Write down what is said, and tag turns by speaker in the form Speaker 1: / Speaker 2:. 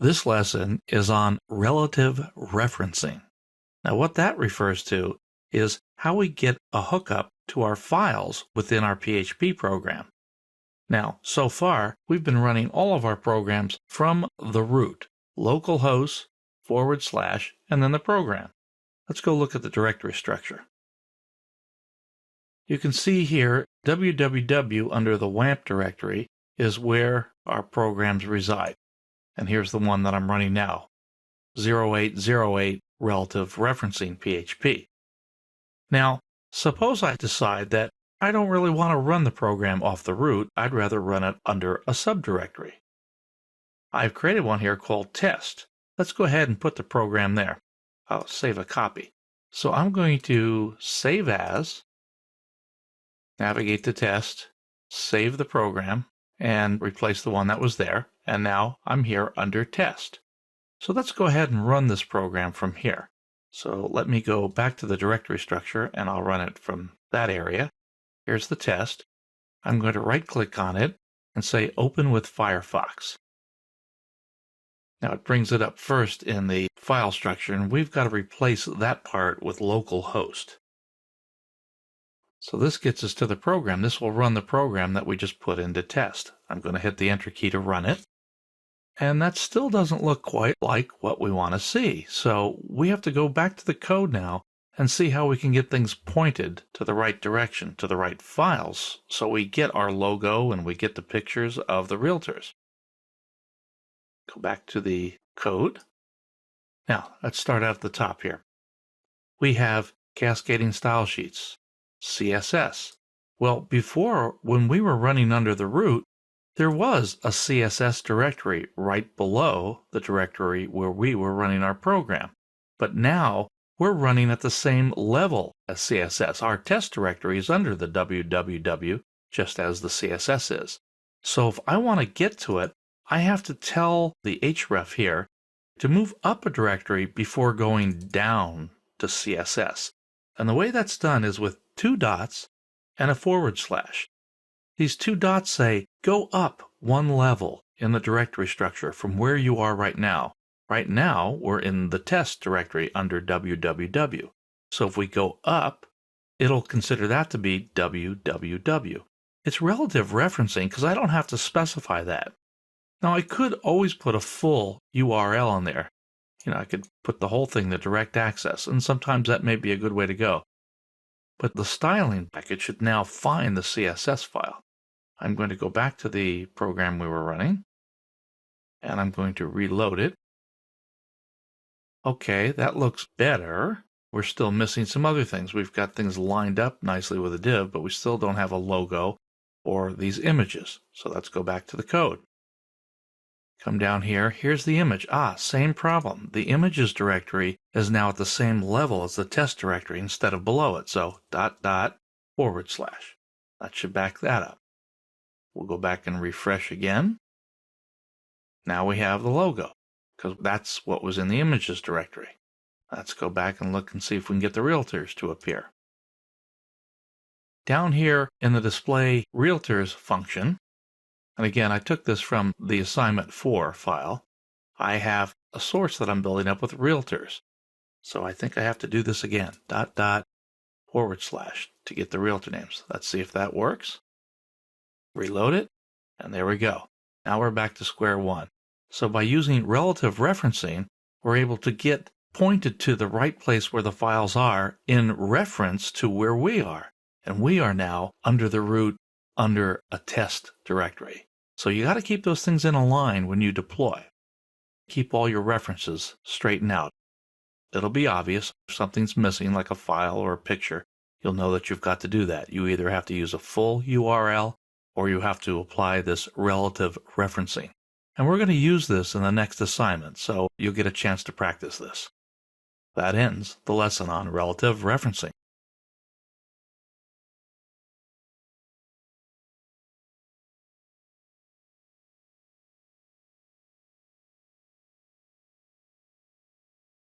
Speaker 1: This lesson is on relative referencing. Now what that refers to is how we get a hookup to our files within our PHP program. Now, so far, we've been running all of our programs from the root, localhost, / and then the program. Let's go look at the directory structure. You can see here www under the XAMPP directory is where our programs reside. And here's the one that I'm running now, 0808 relative referencing PHP. Now, suppose I decide that I don't really want to run the program off the root, I'd rather run it under a subdirectory. I've created one here called test. Let's go ahead and put the program there. I'll save a copy. So I'm going to save as, navigate to test, save the program, and replace the one that was there. And now I'm here under test. So let's go ahead and run this program from here. So let me go back to the directory structure and I'll run it from that area. Here's the test. I'm going to right-click on it and say Open with Firefox. Now it brings it up first in the file structure, and we've got to replace that part with localhost. So this gets us to the program. This will run the program that we just put into test. I'm going to hit the Enter key to run it. And that still doesn't look quite like what we want to see. So we have to go back to the code now and see how we can get things pointed to the right direction, to the right files, so we get our logo and we get the pictures of the realtors. Go back to the code. Now, let's start out at the top here. We have cascading style sheets, CSS. Well, before, when we were running under the root, there was a CSS directory right below the directory where we were running our program. But now, we're running at the same level as CSS. Our test directory is under the www, just as the CSS is. So if I want to get to it, I have to tell the href here to move up a directory before going down to CSS. And the way that's done is with 2 dots and a /. These 2 dots say go up 1 level in the directory structure from where you are right now. Right now, we're in the test directory under www. So if we go up, it'll consider that to be www. It's relative referencing because I don't have to specify that. Now, I could always put a full URL in there. I could put the whole thing to direct access, and sometimes that may be a good way to go. But the styling package should now find the CSS file. I'm going to go back to the program we were running, and I'm going to reload it. Okay, that looks better. We're still missing some other things. We've got things lined up nicely with a div, but we still don't have a logo or these images. So let's go back to the code. Come down here. Here's the image. Same problem. The images directory is now at the same level as the test directory instead of below it. So ... That should back that up. We'll go back and refresh again. Now we have the logo, because that's what was in the images directory. Let's go back and look and see if we can get the realtors to appear. Down here in the display realtors function, and again, I took this from the assignment 4 file, I have a source that I'm building up with realtors. So I think I have to do this again, ... to get the realtor names. Let's see if that works. Reload it, and there we go. Now we're back to square one. So by using relative referencing, we're able to get pointed to the right place where the files are in reference to where we are. And we are now under the root, under a test directory. So you got to keep those things in a line when you deploy. Keep all your references straightened out. It'll be obvious if something's missing, like a file or a picture. You'll know that you've got to do that. You either have to use a full URL or you have to apply this relative referencing. And we're going to use this in the next assignment, so you'll get a chance to practice this. That ends the lesson on relative referencing.